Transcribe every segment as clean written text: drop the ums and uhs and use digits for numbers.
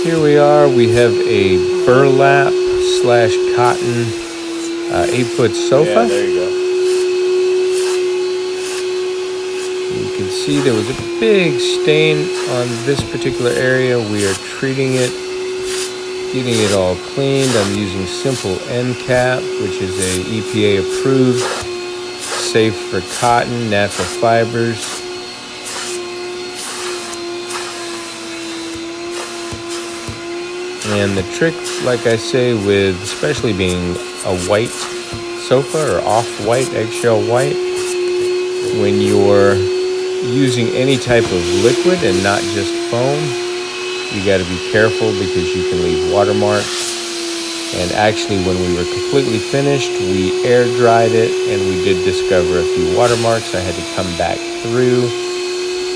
Here we are. We have a burlap slash cotton 8-foot sofa. Yeah, there you go. You can see there was a big stain on this particular area. We are treating it, getting it all cleaned. I'm using simple end cap, which is a EPA approved, safe for cotton, natural fibers. And the trick, like I say, with especially being a white sofa or off-white, eggshell white, when you're using any type of liquid and not just foam, you got to be careful because you can leave watermarks. And actually, when we were completely finished, we air dried it and we did discover a few watermarks. I had to come back through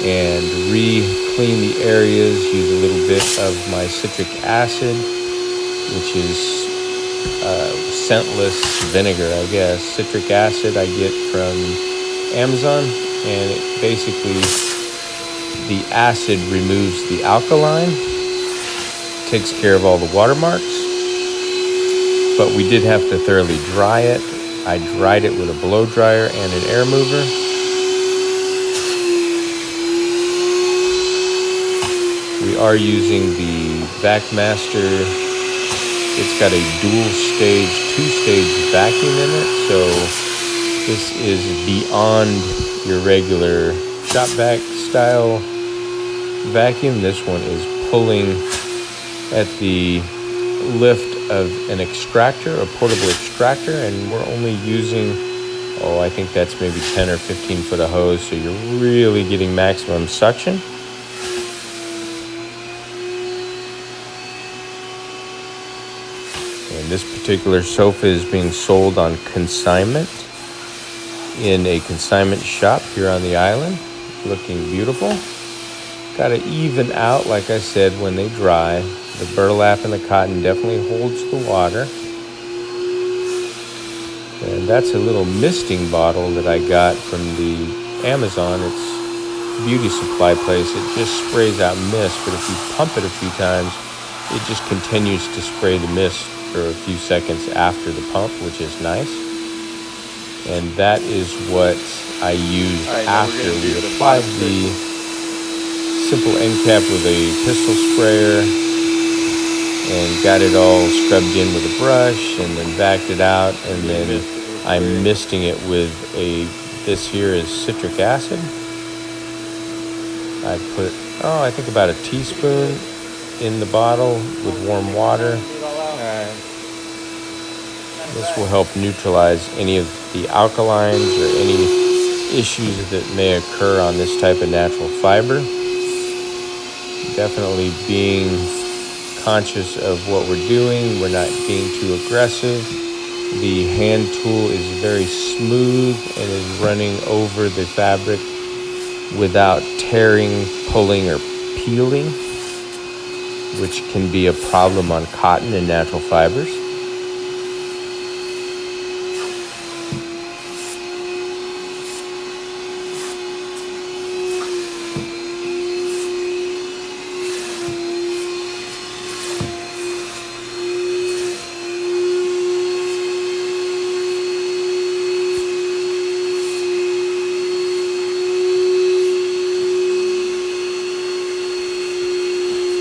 and re-clean the areas, use a little bit of my citric acid, which is scentless vinegar, I guess. Citric acid I get from Amazon, and it basically, the acid removes the alkaline, takes care of all the watermarks, but we did have to thoroughly dry it. I dried it with a blow dryer and an air mover. We are using the VacMaster. It's got a dual stage, 2-stage vacuum in it. So this is beyond your regular shop vac style vacuum. This one is pulling at the lift of an extractor, a portable extractor, and we're only using, I think that's maybe 10 or 15 foot of hose. So you're really getting maximum suction. And this particular sofa is being sold on consignment in a consignment shop here on the island. Looking beautiful. Got to even out, like I said, when they dry. The burlap and the cotton definitely holds the water. And that's a little misting bottle that I got from the Amazon. It's a beauty supply place. It just sprays out mist, but if you pump it a few times, it just continues to spray the mist for a few seconds after the pump, which is nice. And that is what I used after we applied the simple end cap with a pistol sprayer and got it all scrubbed in with a brush and then backed it out, and then I'm misting it with this here is citric acid. I put, I think about a teaspoon in the bottle with warm water. This will help neutralize any of the alkalines or any issues that may occur on this type of natural fiber. Definitely being conscious of what we're doing. We're not being too aggressive. The hand tool is very smooth and is running over the fabric without tearing, pulling, or peeling, which can be a problem on cotton and natural fibers.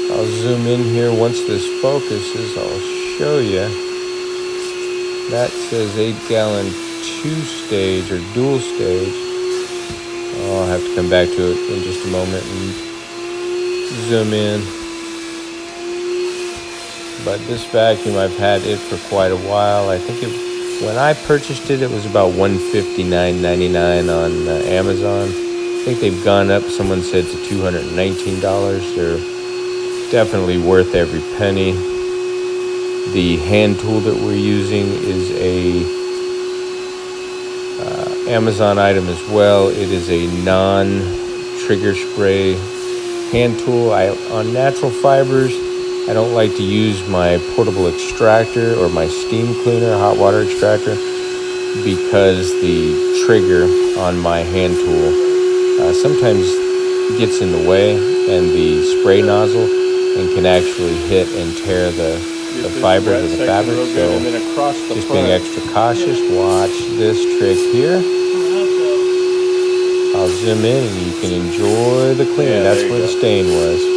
I'll zoom in here once this focuses. I'll show you. That says 8-gallon 2-stage or dual stage. I'll have to come back to it in just a moment and zoom in. But this vacuum, I've had it for quite a while. I think when I purchased it, it was about $159.99 on Amazon. I think they've gone up. Someone said to $219. They're definitely worth every penny. The hand tool that we're using is a Amazon item as well. It is a non-trigger spray hand tool. On natural fibers, I don't like to use my portable extractor or my steam cleaner, hot water extractor, because the trigger on my hand tool sometimes gets in the way, and the spray nozzle and can actually hit and tear the fibers of the fabric. So just being extra cautious. Watch this trick here. I'll zoom in and you can enjoy the cleaning. That's where the stain was.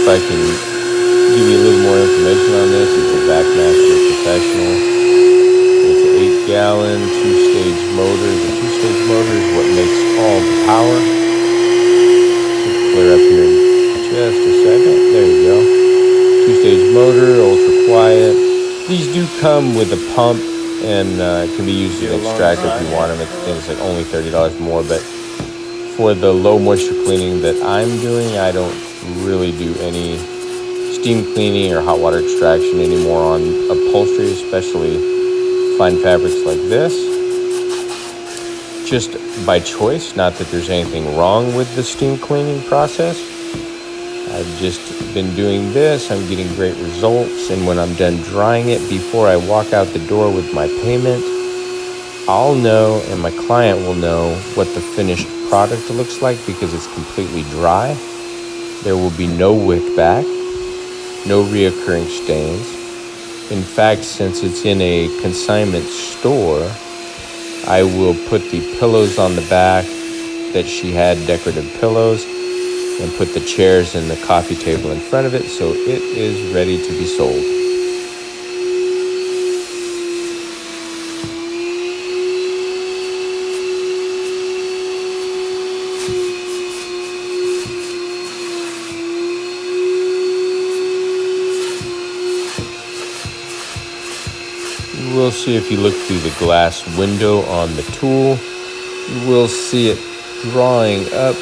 If I can give you a little more information on this, it's a Backmaster Professional. It's an 8-gallon, 2-stage motor. The 2-stage motor is what makes all the power. Clear up here in just a second. There you go. 2-stage motor, ultra quiet. These do come with a pump and can be used as an extractor if you want them. It's like only $30 more, but for the low moisture cleaning that I'm doing, I don't really do any steam cleaning or hot water extraction anymore on upholstery, especially fine fabrics like this. Just by choice, not that there's anything wrong with the steam cleaning process. I've just been doing this, I'm getting great results, and when I'm done drying it before I walk out the door with my payment, I'll know and my client will know what the finished product looks like because it's completely dry. There will be no wick back, no reoccurring stains. In fact, since it's in a consignment store, I will put the pillows on the back that she had, decorative pillows, and put the chairs and the coffee table in front of it so it is ready to be sold. You will see, if you look through the glass window on the tool, you will see it drawing up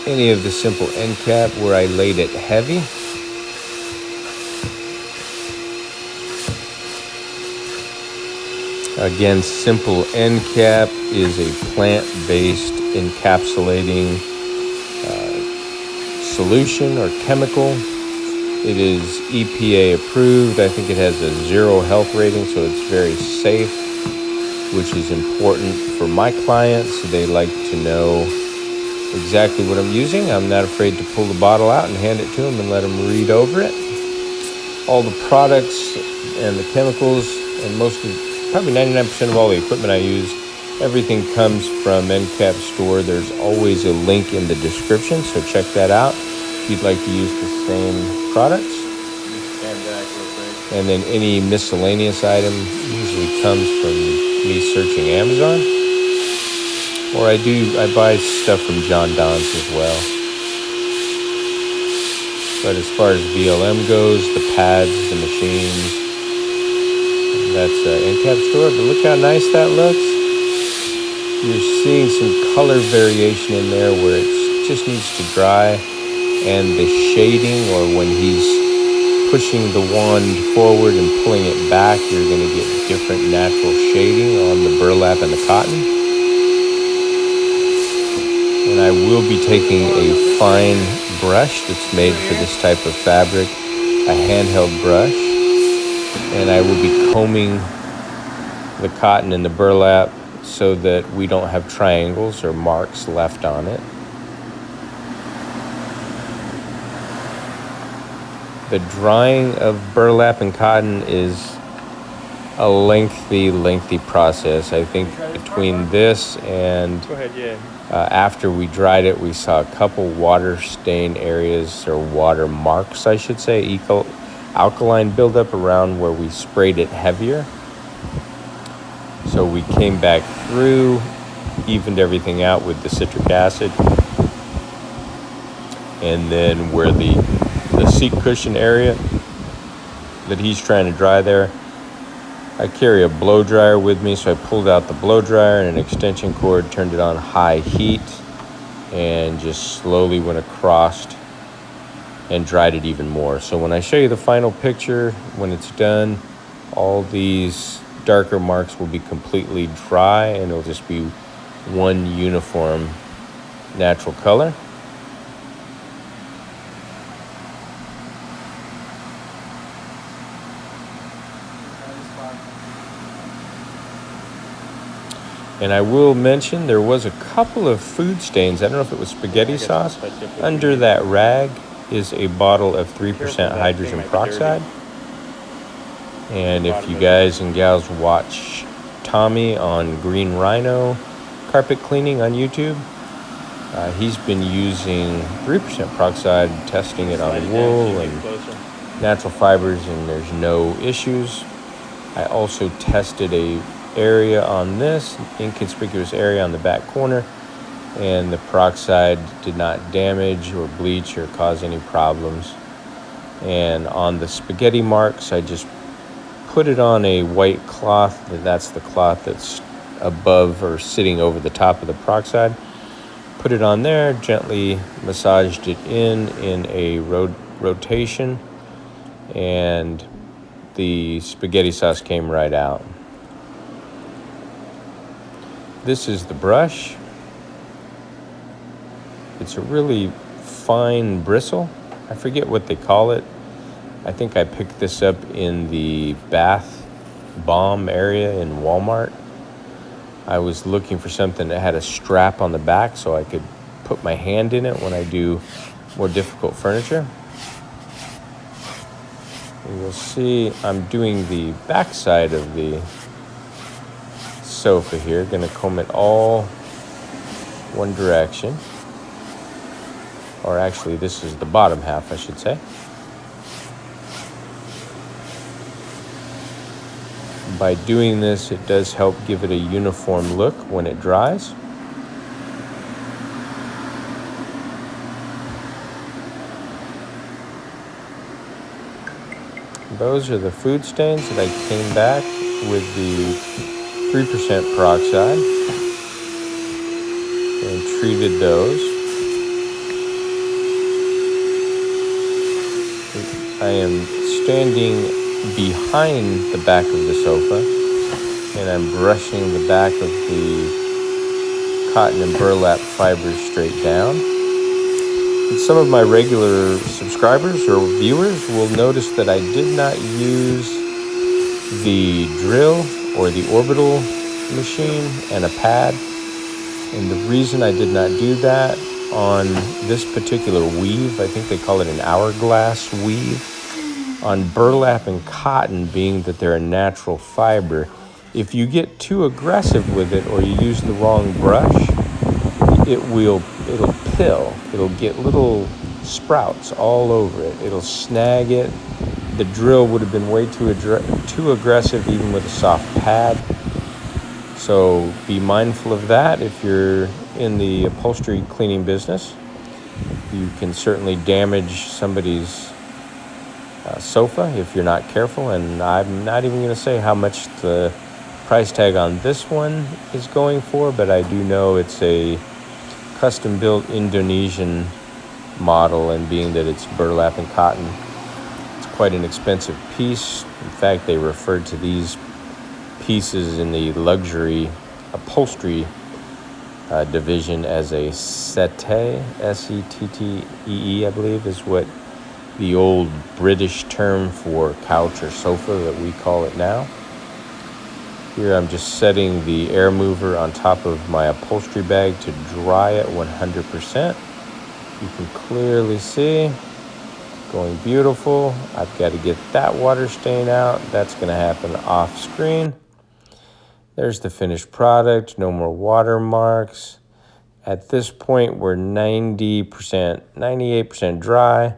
any of the simple end cap where I laid it heavy. Again, simple end cap is a plant-based encapsulating solution or chemical. It is EPA approved. I think it has a 0 health rating, so it's very safe, which is important for my clients. They like to know exactly what I'm using. I'm not afraid to pull the bottle out and hand it to them and let them read over it. All the products and the chemicals and probably 99% of all the equipment I use, everything comes from NCAP store. There's always a link in the description, so check that out if you'd like to use the same products. And then any miscellaneous item usually comes from me searching Amazon. Or I buy stuff from John Don's as well. But as far as VLM goes, the pads, the machines, that's NCAP store. But look how nice that looks. You're seeing some color variation in there where it just needs to dry. And the shading, or when he's pushing the wand forward and pulling it back, you're going to get different natural shading on the burlap and the cotton. And I will be taking a fine brush that's made for this type of fabric, a handheld brush, and I will be combing the cotton and the burlap so that we don't have triangles or marks left on it. The drying of burlap and cotton is a lengthy process. I think between this and after we dried it, we saw a couple water stain areas, or water marks, I should say, alkaline buildup around where we sprayed it heavier. So we came back through, evened everything out with the citric acid, and then where the seat cushion area that he's trying to dry there. I carry a blow dryer with me, so I pulled out the blow dryer and an extension cord, turned it on high heat, and just slowly went across and dried it even more. So when I show you the final picture, when it's done, all these darker marks will be completely dry and it'll just be one uniform natural color. And I will mention there was a couple of food stains. I don't know if it was spaghetti sauce. Under that rag is a bottle of 3% hydrogen peroxide. And if you guys and gals watch Tommy on Green Rhino carpet cleaning on YouTube, he's been using 3% peroxide, testing it on wool and natural fibers, and there's no issues. I also tested a area on this inconspicuous area on the back corner, and the peroxide did not damage or bleach or cause any problems. And on the spaghetti marks, I just put it on a white cloth. That's the cloth that's above or sitting over the top of the peroxide. Put it on there, gently massaged it in a rotation, and the spaghetti sauce came right out. This is the brush. It's a really fine bristle. I forget what they call it. I think I picked this up in the bath bomb area in Walmart. I was looking for something that had a strap on the back so I could put my hand in it when I do more difficult furniture. And you'll see I'm doing the back side of the sofa here. Gonna comb it all one direction. Or actually, this is the bottom half, I should say. By doing this, it does help give it a uniform look when it dries. Those are the food stains that I came back with the 3% peroxide and treated those. I am standing behind the back of the sofa, and I'm brushing the back of the cotton and burlap fibers straight down. And some of my regular subscribers or viewers will notice that I did not use the drill or the orbital machine and a pad. And the reason I did not do that on this particular weave, I think they call it an hourglass weave, on burlap and cotton, being that they're a natural fiber, if you get too aggressive with it or you use the wrong brush, it'll pill. It'll get little sprouts all over it. It'll snag it. The drill would have been way too aggressive even with a soft pad. So be mindful of that if you're in the upholstery cleaning business. You can certainly damage somebody's sofa if you're not careful, and I'm not even going to say how much the price tag on this one is going for, but I do know it's a custom-built Indonesian model, and being that it's burlap and cotton, it's quite an expensive piece. In fact, they referred to these pieces in the luxury upholstery division as a settee, S-E-T-T-E-E, I believe is what the old British term for couch or sofa that we call it now. Here I'm just setting the air mover on top of my upholstery bag to dry it 100%. You can clearly see going beautiful. I've got to get that water stain out. That's going to happen off screen. There's the finished product, no more watermarks. At this point, we're 90%, 98% dry.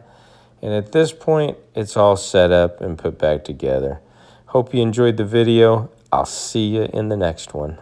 And at this point, it's all set up and put back together. Hope you enjoyed the video. I'll see you in the next one.